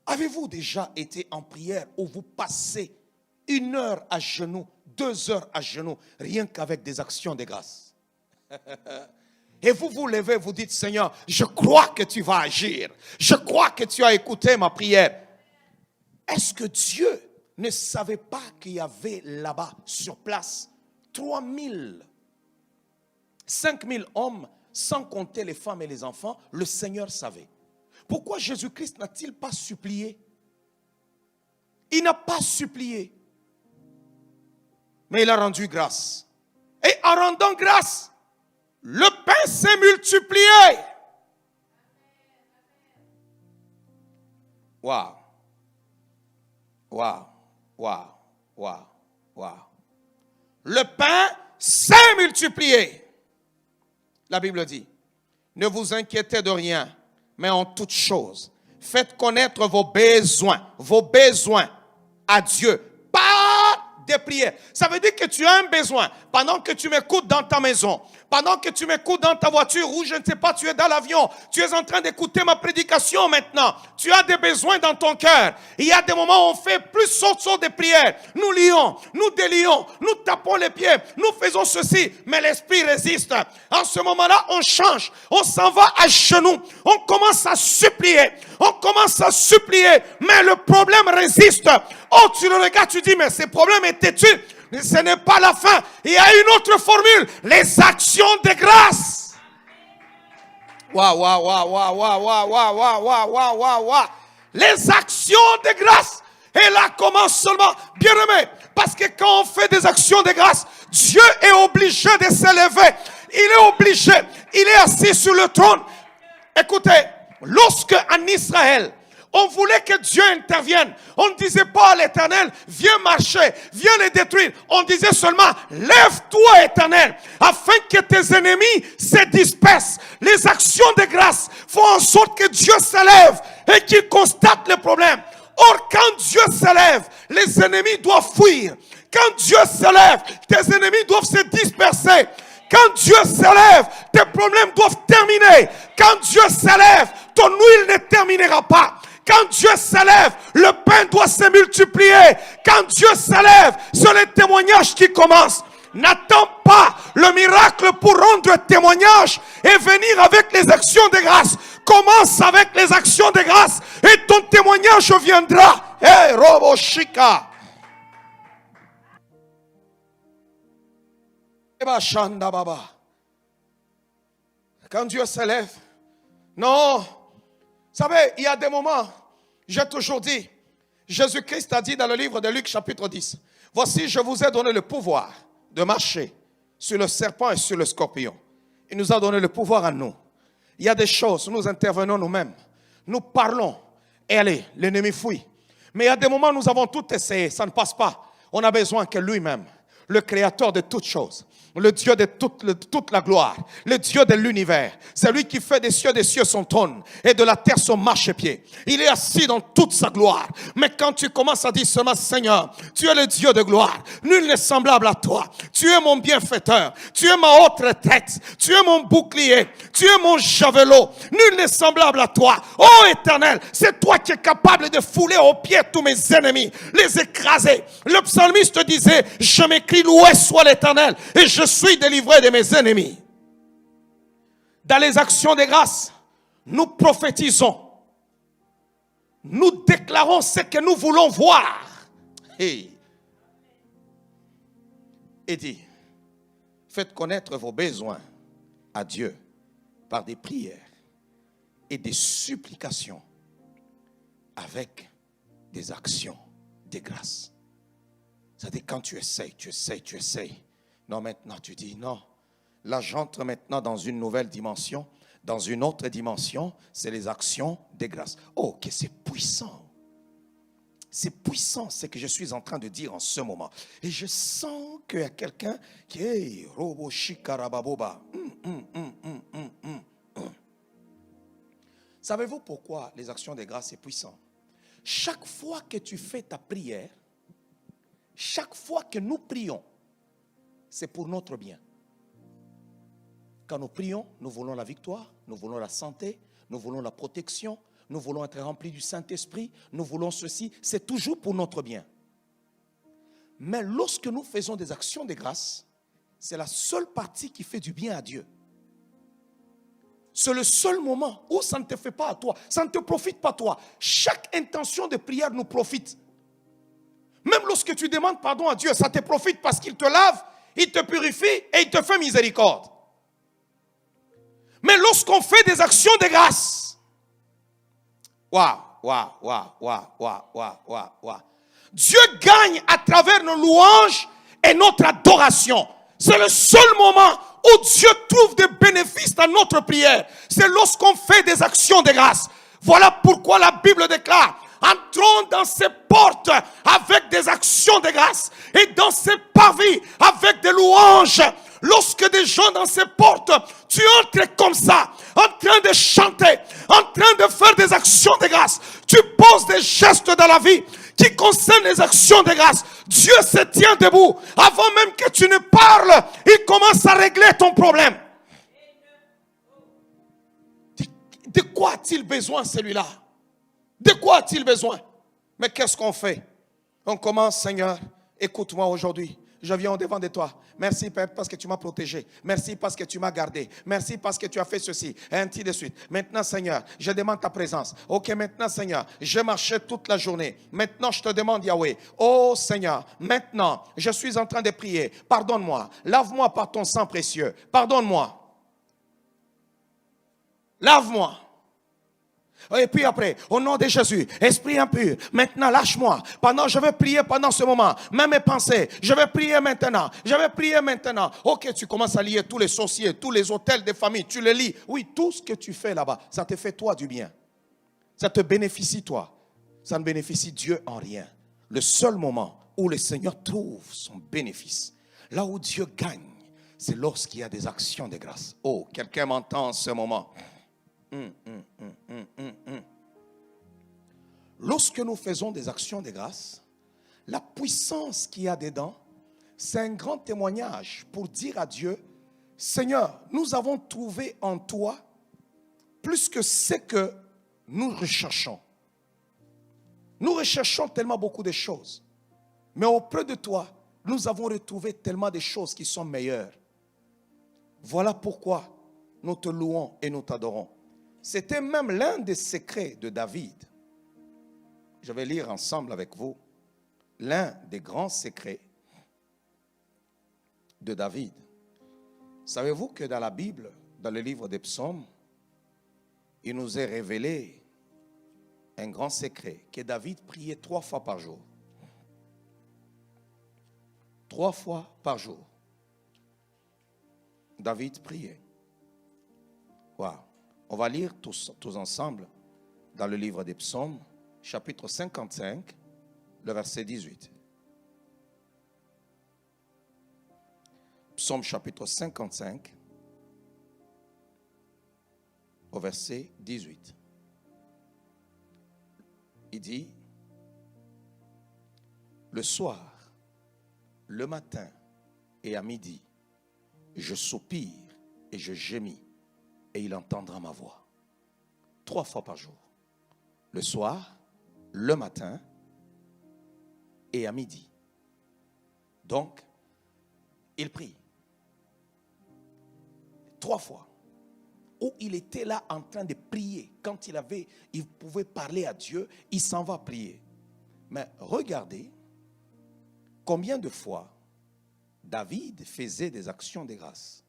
Avez-vous déjà été en prière où vous passez 1 heure à genoux, 2 heures à genoux, rien qu'avec des actions de grâce? Et vous vous levez, vous dites, Seigneur, je crois que tu vas agir. Je crois que tu as écouté ma prière. Est-ce que Dieu ne savait pas qu'il y avait là-bas, sur place, 3000, 5000 hommes, sans compter les femmes et les enfants? Le Seigneur savait. Pourquoi Jésus-Christ n'a-t-il pas supplié? Il n'a pas supplié. Mais il a rendu grâce. Et en rendant grâce, le pain s'est multiplié. Waouh. Waouh. Waouh. Waouh. Waouh. Le pain s'est multiplié. La Bible dit, ne vous inquiétez de rien, mais en toute chose, faites connaître vos besoins à Dieu par des prières. Ça veut dire que tu as un besoin. pendant que tu m'écoutes dans ta maison, pendant que tu m'écoutes dans ta voiture ou je ne sais pas, tu es dans l'avion, tu es en train d'écouter ma prédication maintenant. Tu as des besoins dans ton cœur. Il y a des moments où on fait plus sortes de prières. Nous lions, nous délions, nous tapons les pieds, nous faisons ceci, mais l'esprit résiste. En ce moment-là, on change, on s'en va à genoux, on commence à supplier, mais le problème résiste. Oh, tu le regardes, tu dis, mais ce problème est têtu. Ce n'est pas la fin. Il y a une autre formule. Les actions de grâce. Les actions de grâce. Et là commence seulement, bien aimé, parce que quand on fait des actions de grâce, Dieu est obligé de s'élever. Il est obligé. Il est assis sur le trône. Écoutez, lorsque en Israël, on voulait que Dieu intervienne. On ne disait pas à l'Éternel, viens marcher, viens les détruire. On disait seulement, lève-toi Éternel, afin que tes ennemis se dispersent. Les actions de grâce font en sorte que Dieu s'élève et qu'il constate le problème. Or, quand Dieu s'élève, les ennemis doivent fuir. Quand Dieu s'élève, tes ennemis doivent se disperser. Quand Dieu s'élève, tes problèmes doivent terminer. Quand Dieu s'élève, ton huile ne terminera pas. Quand Dieu s'élève, le pain doit se multiplier. Quand Dieu s'élève, c'est le témoignage qui commence. N'attends pas le miracle pour rendre témoignage et venir avec les actions de grâce. Commence avec les actions de grâce et ton témoignage viendra. Hey, Robo Shika. Quand Dieu s'élève, non. Vous savez, il y a des moments, j'ai toujours dit, Jésus-Christ a dit dans le livre de Luc chapitre 10, voici je vous ai donné le pouvoir de marcher sur le serpent et sur le scorpion. Il nous a donné le pouvoir à nous. Il y a des choses, nous intervenons nous-mêmes. Nous parlons et allez, l'ennemi fuit. Mais il y a des moments où nous avons tout essayé, ça ne passe pas. On a besoin que lui-même, le créateur de toutes choses, le Dieu de toute la gloire, le Dieu de l'univers, c'est lui qui fait des cieux son trône et de la terre son marchepied. Il est assis dans toute sa gloire. Mais quand tu commences à dire seulement, Seigneur, tu es le Dieu de gloire, nul n'est semblable à toi. Tu es mon bienfaiteur, tu es ma haute retraite, tu es mon bouclier, tu es mon javelot. Nul n'est semblable à toi. Oh Éternel, c'est toi qui es capable de fouler aux pieds tous mes ennemis, les écraser. Le psalmiste disait, je m'écris, loué soit l'Éternel et je suis délivré de mes ennemis. Dans les actions de grâce, nous prophétisons. Nous déclarons ce que nous voulons voir. Hey. Et dit, faites connaître vos besoins à Dieu par des prières et des supplications avec des actions de grâce. C'est-à-dire quand tu essayes. Non, maintenant tu dis non. Là, j'entre maintenant dans une nouvelle dimension. Dans une autre dimension, c'est les actions de grâce. Oh, que c'est puissant. C'est puissant ce que je suis en train de dire en ce moment. Et je sens qu'il y a quelqu'un qui est robo shikarababoba. Savez-vous pourquoi les actions de grâce sont puissantes? Chaque fois que tu fais ta prière, chaque fois que nous prions, c'est pour notre bien. Quand nous prions, nous voulons la victoire, nous voulons la santé, nous voulons la protection, nous voulons être remplis du Saint-Esprit, nous voulons ceci, c'est toujours pour notre bien. Mais lorsque nous faisons des actions de grâce, c'est la seule partie qui fait du bien à Dieu. C'est le seul moment où ça ne te fait pas à toi, ça ne te profite pas à toi. Chaque intention de prière nous profite. Même lorsque tu demandes pardon à Dieu, ça te profite parce qu'il te lave, il te purifie et il te fait miséricorde. Mais lorsqu'on fait des actions de grâce, Dieu gagne à travers nos louanges et notre adoration. C'est le seul moment où Dieu trouve des bénéfices dans notre prière. C'est lorsqu'on fait des actions de grâce. Voilà pourquoi la Bible déclare, entrons dans ses portes avec des actions de grâce et dans ses parvis avec des louanges. lorsque des gens dans ces portes, tu entres comme ça, en train de chanter, en train de faire des actions de grâce. Tu poses des gestes dans la vie qui concernent les actions de grâce. Dieu se tient debout. Avant même que tu ne parles, il commence à régler ton problème. De quoi a-t-il besoin celui-là? De quoi a-t-il besoin? Mais qu'est-ce qu'on fait? On commence, Seigneur, écoute-moi aujourd'hui. Je viens au devant de toi. Merci Père parce que tu m'as protégé. Merci parce que tu m'as gardé. Merci parce que tu as fait ceci. Et ainsi de suite. Maintenant Seigneur, je demande ta présence. Ok, maintenant Seigneur, je marchais toute la journée. Maintenant je te demande Yahweh. Oh Seigneur, maintenant je suis en train de prier. Pardonne-moi. Lave-moi par ton sang précieux. Pardonne-moi. Lave-moi. Et puis après, au nom de Jésus, esprit impur, maintenant lâche-moi. Je vais prier pendant ce moment. Même mes pensées, je vais prier maintenant. Je vais prier maintenant. Ok, tu commences à lier tous les sorciers, tous les hôtels de famille. Tu les lis. Oui, tout ce que tu fais là-bas, ça te fait toi du bien. Ça te bénéficie toi. Ça ne bénéficie Dieu en rien. Le seul moment où le Seigneur trouve son bénéfice, là où Dieu gagne, c'est lorsqu'il y a des actions de grâce. Oh, quelqu'un m'entend en ce moment. Lorsque nous faisons des actions de grâce, la puissance qu'il y a dedans, c'est un grand témoignage pour dire à Dieu, Seigneur, nous avons trouvé en toi plus que ce que nous recherchons. Nous recherchons tellement beaucoup de choses, mais auprès de toi, nous avons retrouvé tellement de choses qui sont meilleures. Voilà pourquoi nous te louons et nous t'adorons. C'était même l'un des secrets de David. Je vais lire ensemble avec vous l'un des grands secrets de David. Savez-vous que dans la Bible, dans le livre des psaumes, il nous est révélé un grand secret, que David priait 3 fois par jour. 3 fois par jour. David priait. Wow. On va lire tous ensemble dans le livre des psaumes, chapitre 55, le verset 18. Psaume chapitre 55, au verset 18. Il dit, le soir, le matin et à midi, je soupire et je gémis, et il entendra ma voix. 3 fois par jour. Le soir, le matin et à midi. Donc, il prie. 3 fois. Où il était là en train de prier. Quand il pouvait parler à Dieu, il s'en va prier. Mais regardez combien de fois David faisait des actions de grâce.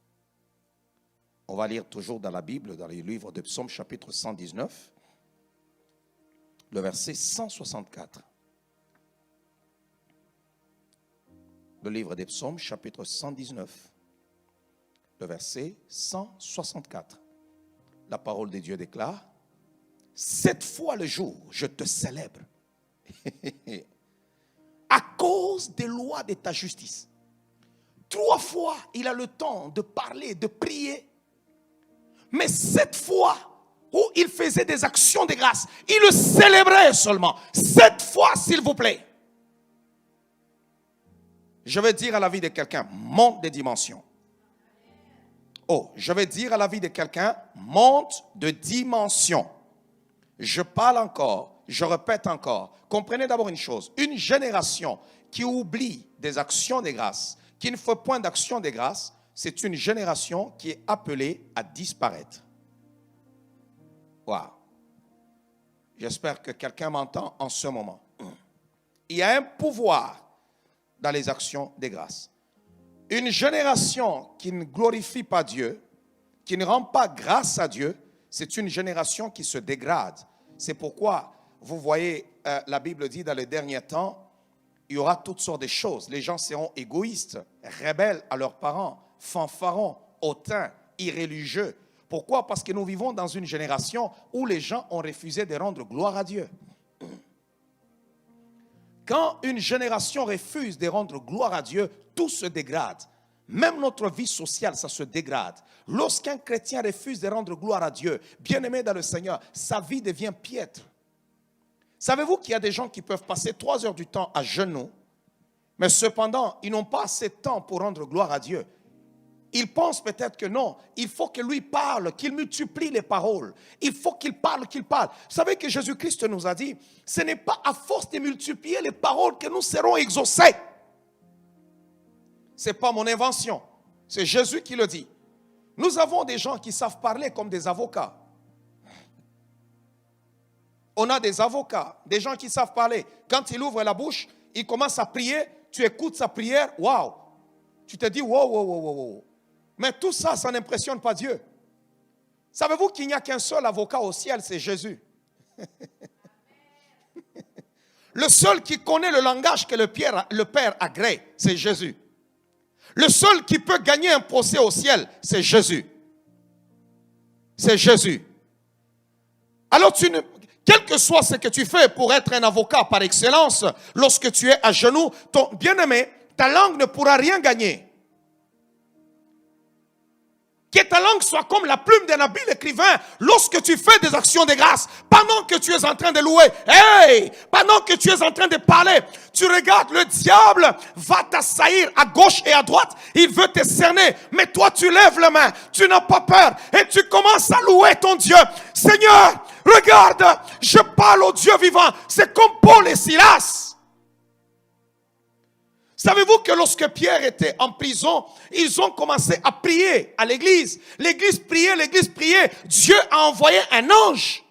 On va lire toujours dans la Bible, dans le livre de Psaume, chapitre 119, le verset 164. Le livre des Psaumes, chapitre 119, le verset 164. La parole de Dieu déclare, 7 fois le jour, je te célèbre, à cause des lois de ta justice. 3 fois, il a le temps de parler, de prier. Mais 7 fois où il faisait des actions de grâce, il le célébrait seulement. 7 fois, s'il vous plaît. Je vais dire à la vie de quelqu'un, monte de dimension. Oh, je vais dire à la vie de quelqu'un, monte de dimension. Je parle encore, je répète encore. Comprenez d'abord une chose, une génération qui oublie des actions de grâce, qui ne fait point d'action de grâce, c'est une génération qui est appelée à disparaître. Wow. J'espère que quelqu'un m'entend en ce moment. Il y a un pouvoir dans les actions de grâce. Une génération qui ne glorifie pas Dieu, qui ne rend pas grâce à Dieu, c'est une génération qui se dégrade. C'est pourquoi, vous voyez, la Bible dit dans les derniers temps, il y aura toutes sortes de choses. Les gens seront égoïstes, rebelles à leurs parents, fanfarons, hautains, irréligieux. Pourquoi? Parce que nous vivons dans une génération où les gens ont refusé de rendre gloire à Dieu. Quand une génération refuse de rendre gloire à Dieu, tout se dégrade. Même notre vie sociale, ça se dégrade. Lorsqu'un chrétien refuse de rendre gloire à Dieu, bien-aimé dans le Seigneur, sa vie devient piètre. Savez-vous qu'il y a des gens qui peuvent passer 3 heures du temps à genoux, mais cependant, ils n'ont pas assez de temps pour rendre gloire à Dieu. Ils pensent peut-être que non, il faut que lui parle, qu'il multiplie les paroles. Il faut qu'il parle, qu'il parle. Vous savez que Jésus-Christ nous a dit, ce n'est pas à force de multiplier les paroles que nous serons exaucés. Ce n'est pas mon invention, c'est Jésus qui le dit. Nous avons des gens qui savent parler comme des avocats. On a des avocats, des gens qui savent parler. Quand il ouvre la bouche, il commence à prier, tu écoutes sa prière, waouh. Tu te dis, wow. Mais tout ça, ça n'impressionne pas Dieu. Savez-vous qu'il n'y a qu'un seul avocat au ciel, c'est Jésus. Le seul qui connaît le langage que le Père agrée, c'est Jésus. Le seul qui peut gagner un procès au ciel, c'est Jésus. C'est Jésus. Alors, quel que soit ce que tu fais pour être un avocat par excellence, lorsque tu es à genoux, ton bien-aimé, ta langue ne pourra rien gagner. Que ta langue soit comme la plume d'un habile écrivain lorsque tu fais des actions de grâce. Pendant que tu es en train de louer, pendant que tu es en train de parler, tu regardes, le diable va t'assaillir à gauche et à droite. Il veut te cerner. Mais toi, tu lèves la main. Tu n'as pas peur. Et tu commences à louer ton Dieu. Seigneur, regarde, je parle au Dieu vivant. C'est comme Paul et Silas. Savez-vous que lorsque Pierre était en prison, ils ont commencé à prier à l'église. L'église priait. Dieu a envoyé un ange.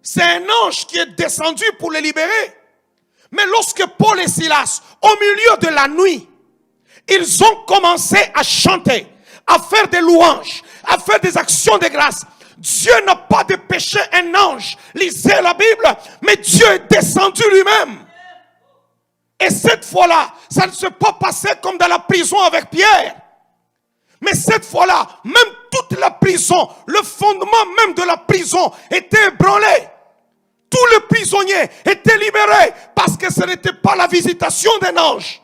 C'est un ange qui est descendu pour les libérer. Mais lorsque Paul et Silas, au milieu de la nuit, ils ont commencé à chanter, à faire des louanges, à faire des actions de grâce. Dieu n'a pas dépêché un ange. Lisez la Bible, mais Dieu est descendu lui-même. Et cette fois-là, ça ne s'est pas passé comme dans la prison avec Pierre. Mais cette fois-là, même toute la prison, le fondement même de la prison était ébranlé. Tous les prisonniers étaient libérés parce que ce n'était pas la visitation d'un ange.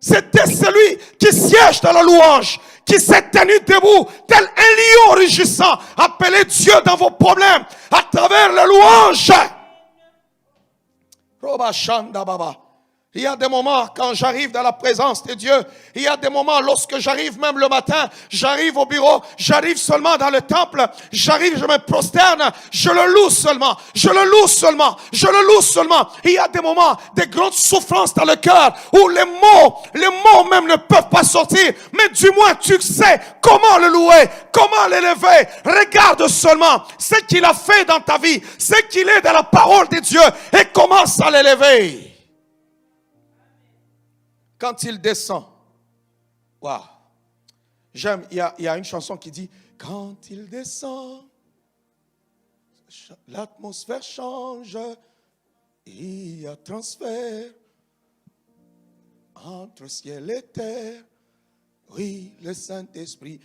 C'était celui qui siège dans la louange, qui s'est tenu debout, tel un lion rugissant. Appelez Dieu dans vos problèmes à travers la louange. Roba Shanda Baba. Il y a des moments quand j'arrive dans la présence de Dieu, il y a des moments lorsque j'arrive même le matin, j'arrive au bureau, j'arrive seulement dans le temple, j'arrive, je me prosterne, je le loue seulement. Il y a des moments de grandes souffrances dans le cœur où les mots même ne peuvent pas sortir, mais du moins tu sais comment le louer, comment l'élever. Regarde seulement ce qu'il a fait dans ta vie, ce qu'il est dans la parole de Dieu et commence à l'élever. Quand il descend, waouh, j'aime, il y a une chanson qui dit, quand il descend, l'atmosphère change, il y a transfert entre ciel et terre, oui, le Saint-Esprit.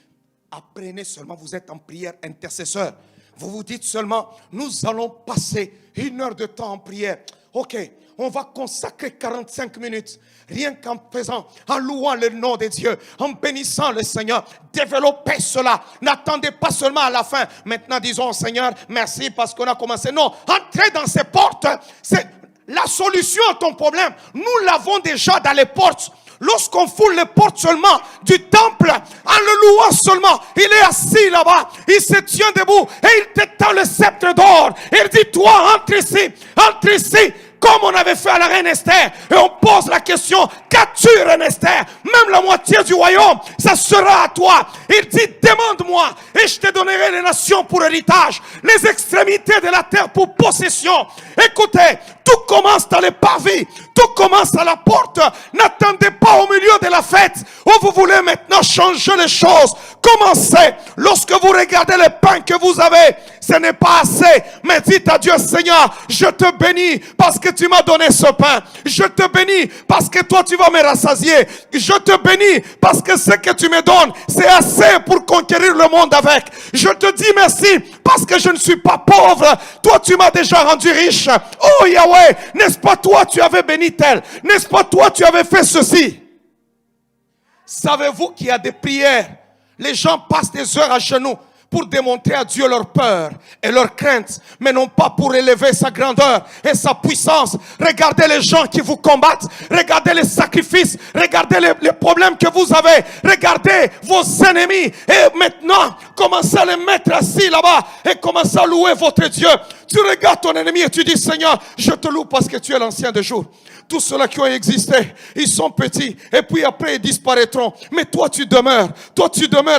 Apprenez seulement, vous êtes en prière intercesseur, vous vous dites seulement, nous allons passer 1 heure de temps en prière, ok. On va consacrer 45 minutes, rien qu'en faisant, en louant le nom de Dieu, en bénissant le Seigneur. Développez cela. N'attendez pas seulement à la fin. Maintenant, disons au Seigneur, merci parce qu'on a commencé. Non, entrez dans ces portes. C'est la solution à ton problème. Nous l'avons déjà dans les portes. Lorsqu'on foule les portes seulement du temple, en le louant seulement, il est assis là-bas, il se tient debout et il te tend le sceptre d'or. Il dit, toi, entre ici. Comme on avait fait à la reine Esther. Et on pose la question, qu'as-tu, reine Esther? Même la moitié du royaume, ça sera à toi. Il dit, demande-moi et je te donnerai les nations pour héritage, les extrémités de la terre pour possession. Écoutez, tout commence dans les parvis, tout commence à la porte. N'attendez pas au milieu de la fête où vous voulez maintenant changer les choses. Commencez lorsque vous regardez le pain que vous avez. Ce n'est pas assez, mais dites à Dieu, Seigneur, je te bénis parce que tu m'as donné ce pain. Je te bénis parce que toi tu vas me rassasier. Je te bénis parce que ce que tu me donnes, c'est assez pour conquérir le monde avec. Je te dis merci parce que je ne suis pas pauvre. Toi tu m'as déjà rendu riche. Oh Yahweh, n'est-ce pas toi tu avais béni tel? N'est-ce pas toi tu avais fait ceci? Savez-vous qu'il y a des prières? Les gens passent des heures à genoux pour démontrer à Dieu leur peur et leur crainte, mais non pas pour élever sa grandeur et sa puissance. Regardez les gens qui vous combattent, regardez les sacrifices, regardez les problèmes que vous avez, regardez vos ennemis et maintenant, commencez à les mettre assis là-bas et commencez à louer votre Dieu. Tu regardes ton ennemi et tu dis, Seigneur, je te loue parce que tu es l'ancien des jours. Tous ceux-là qui ont existé, ils sont petits et puis après ils disparaîtront. Mais toi tu demeures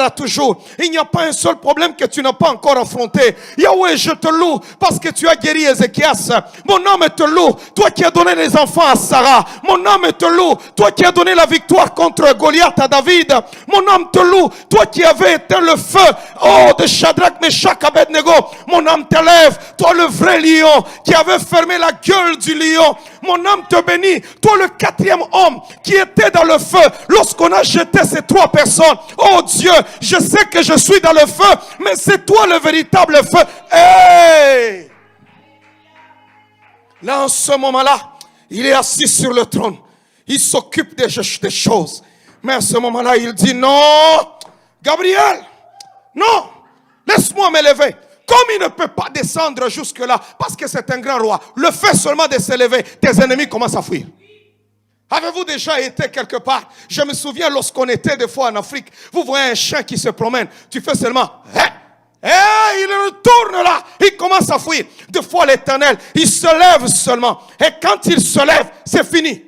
à toujours. Il n'y a pas un seul problème que tu n'as pas encore affronté. Yahweh, je te loue parce que tu as guéri Ézéchias. Mon âme te loue, toi qui as donné les enfants à Sarah. Mon âme te loue, toi qui as donné la victoire contre Goliath à David. Mon âme te loue, toi qui avais éteint le feu, de Shadrach, Meshach, Abednego. Mon âme t'élève, toi le vrai lion qui avait fermé la gueule du lion. Mon âme te bénit, toi le quatrième homme qui était dans le feu lorsqu'on a jeté ces 3 personnes. Oh Dieu, je sais que je suis dans le feu, mais c'est toi le véritable feu. Hey! Là, en ce moment-là, il est assis sur le trône. Il s'occupe des choses. Mais à ce moment-là, il dit, non, Gabriel, non, laisse-moi m'élever. Comme il ne peut pas descendre jusque-là, parce que c'est un grand roi, le fait seulement de s'élever, tes ennemis commencent à fuir. Avez-vous déjà été quelque part? Je me souviens lorsqu'on était des fois en Afrique, vous voyez un chien qui se promène, tu fais seulement, il retourne là, il commence à fuir. Des fois l'Éternel, il se lève seulement, et quand il se lève, c'est fini.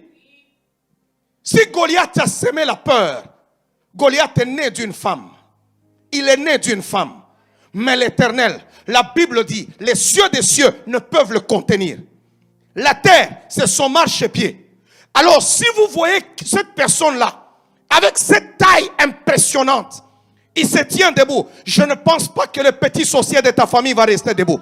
Si Goliath a sémé la peur, Goliath est né d'une femme. Il est né d'une femme. Mais l'Éternel, la Bible dit, les cieux des cieux ne peuvent le contenir. La terre, c'est son marchepied. Alors, si vous voyez cette personne-là, avec cette taille impressionnante, il se tient debout. Je ne pense pas que le petit sorcier de ta famille va rester debout.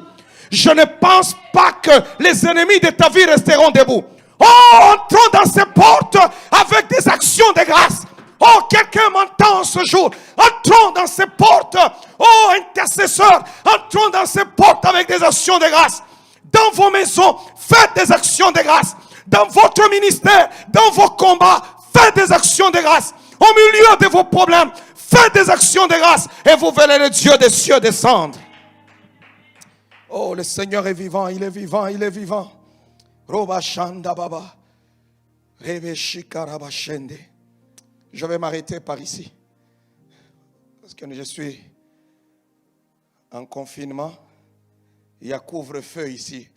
Je ne pense pas que les ennemis de ta vie resteront debout. Oh, entrons dans ces portes avec des actions de grâce. Oh, quelqu'un m'entend en ce jour. Entrons dans ces portes. Oh, intercesseurs, entrons dans ces portes avec des actions de grâce. Dans vos maisons, faites des actions de grâce. Dans votre ministère, dans vos combats, faites des actions de grâce. Au milieu de vos problèmes, faites des actions de grâce. Et vous verrez le Dieu des cieux descendre. Oh, le Seigneur est vivant, il est vivant, il est vivant. Robashanda Baba. Rebeshikarabashende. Je vais m'arrêter par ici. Parce que je suis en confinement. Il y a couvre-feu ici.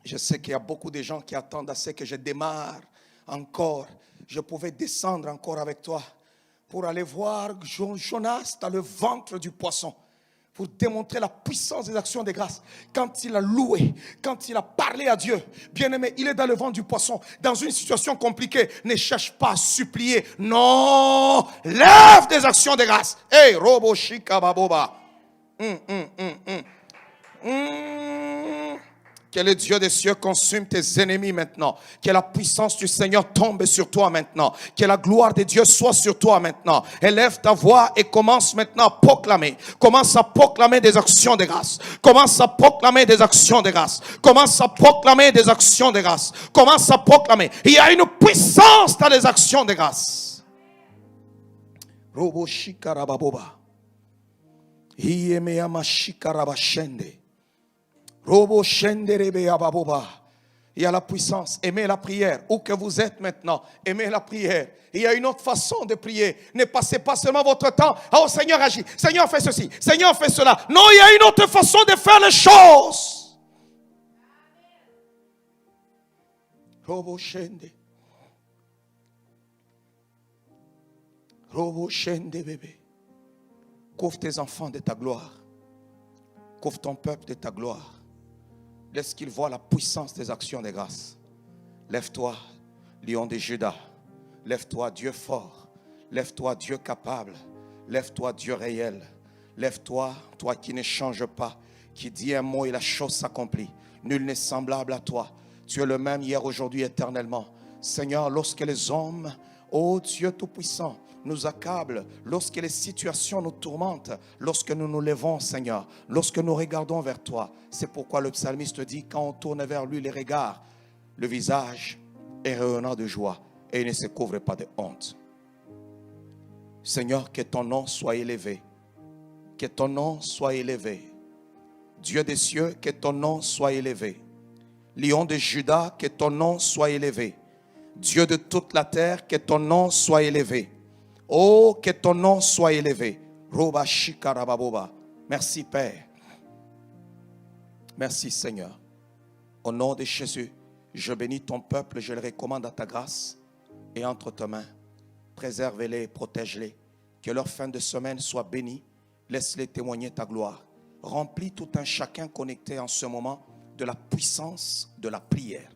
Je sais qu'il y a beaucoup de gens qui attendent à ce que je démarre encore. Je pouvais descendre encore avec toi pour aller voir Jonas dans le ventre du poisson. Pour démontrer la puissance des actions de grâce. Quand il a loué, quand il a parlé à Dieu, bien aimé, il est dans le ventre du poisson, dans une situation compliquée. Ne cherche pas à supplier. Non, lève des actions de grâce. Hey, Robo Shika Baboba. Que le Dieu des cieux consume tes ennemis maintenant. Que la puissance du Seigneur tombe sur toi maintenant. Que la gloire de Dieu soit sur toi maintenant. Élève ta voix et commence maintenant à proclamer. Commence à proclamer des actions de grâce. Commence à proclamer des actions de grâce. Commence à proclamer des actions de grâce. Commence à proclamer. Il y a une puissance dans les actions de grâce. Robo Shikarababoba. Iyemeyama Shikarabashende. Robo Shenderebe Ababoba. Il y a la puissance. Aimez la prière. Où que vous êtes maintenant, aimez la prière. Il y a une autre façon de prier. Ne passez pas seulement votre temps. Oh Seigneur agit. Seigneur fait ceci. Seigneur fait cela. Non, il y a une autre façon de faire les choses. Robo Shende. Robo Shende bébé. Couvre tes enfants de ta gloire. Couvre ton peuple de ta gloire. Laisse qu'ils voient la puissance des actions de grâce. Lève-toi, lion de Juda. Lève-toi, Dieu fort. Lève-toi, Dieu capable. Lève-toi, Dieu réel. Lève-toi, toi qui ne changes pas, qui dis un mot et la chose s'accomplit. Nul n'est semblable à toi. Tu es le même hier, aujourd'hui, éternellement. Seigneur, lorsque les hommes, ô Dieu Tout-Puissant, nous accablent, lorsque les situations nous tourmentent, lorsque nous nous levons, Seigneur, lorsque nous regardons vers toi. C'est pourquoi le psalmiste dit, quand on tourne vers lui les regards, le visage est rayonnant de joie et il ne se couvre pas de honte. Seigneur, que ton nom soit élevé. Que ton nom soit élevé. Dieu des cieux, que ton nom soit élevé. Lion de Juda, que ton nom soit élevé. Dieu de toute la terre, que ton nom soit élevé. Oh, que ton nom soit élevé. Roba shikarababoba. Merci Père. Merci Seigneur. Au nom de Jésus, je bénis ton peuple, je le recommande à ta grâce et entre tes mains. Préserve-les, protège-les. Que leur fin de semaine soit bénie. Laisse-les témoigner ta gloire. Remplis tout un chacun connecté en ce moment de la puissance de la prière.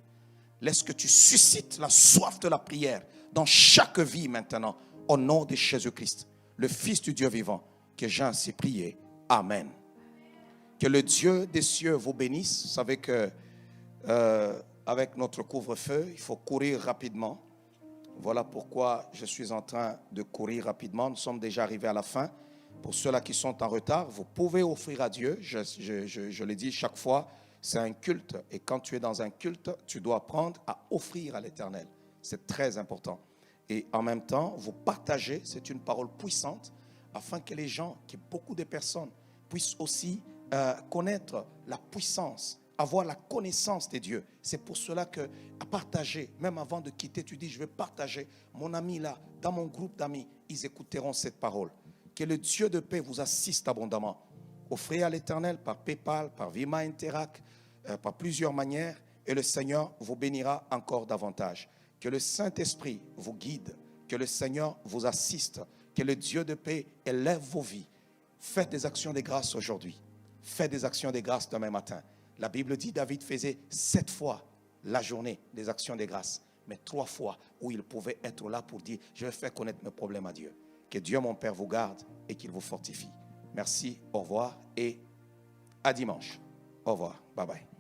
Laisse que tu suscites la soif de la prière dans chaque vie maintenant. Au nom de Jésus-Christ, le Fils du Dieu vivant, que j'ai ainsi prié. Amen. Que le Dieu des cieux vous bénisse. Vous savez que avec notre couvre-feu, il faut courir rapidement. Voilà pourquoi je suis en train de courir rapidement. Nous sommes déjà arrivés à la fin. Pour ceux-là qui sont en retard, vous pouvez offrir à Dieu. Je le dis chaque fois, c'est un culte. Et quand tu es dans un culte, tu dois apprendre à offrir à l'Éternel. C'est très important. Et en même temps, vous partagez, c'est une parole puissante, afin que les gens, que beaucoup de personnes puissent aussi connaître la puissance, avoir la connaissance de Dieu. C'est pour cela que à partager, même avant de quitter, tu dis, je vais partager. Mon ami là, dans mon groupe d'amis, ils écouteront cette parole. Que le Dieu de paix vous assiste abondamment. Offrez à l'Éternel par PayPal, par Vima Interac, par plusieurs manières, et le Seigneur vous bénira encore davantage. Que le Saint-Esprit vous guide, que le Seigneur vous assiste, que le Dieu de paix élève vos vies. Faites des actions de grâce aujourd'hui. Faites des actions de grâce demain matin. La Bible dit, David faisait 7 fois la journée des actions de grâce, mais 3 fois où il pouvait être là pour dire, je vais faire connaître mes problèmes à Dieu. Que Dieu, mon Père, vous garde et qu'il vous fortifie. Merci, au revoir et à dimanche. Au revoir, bye bye.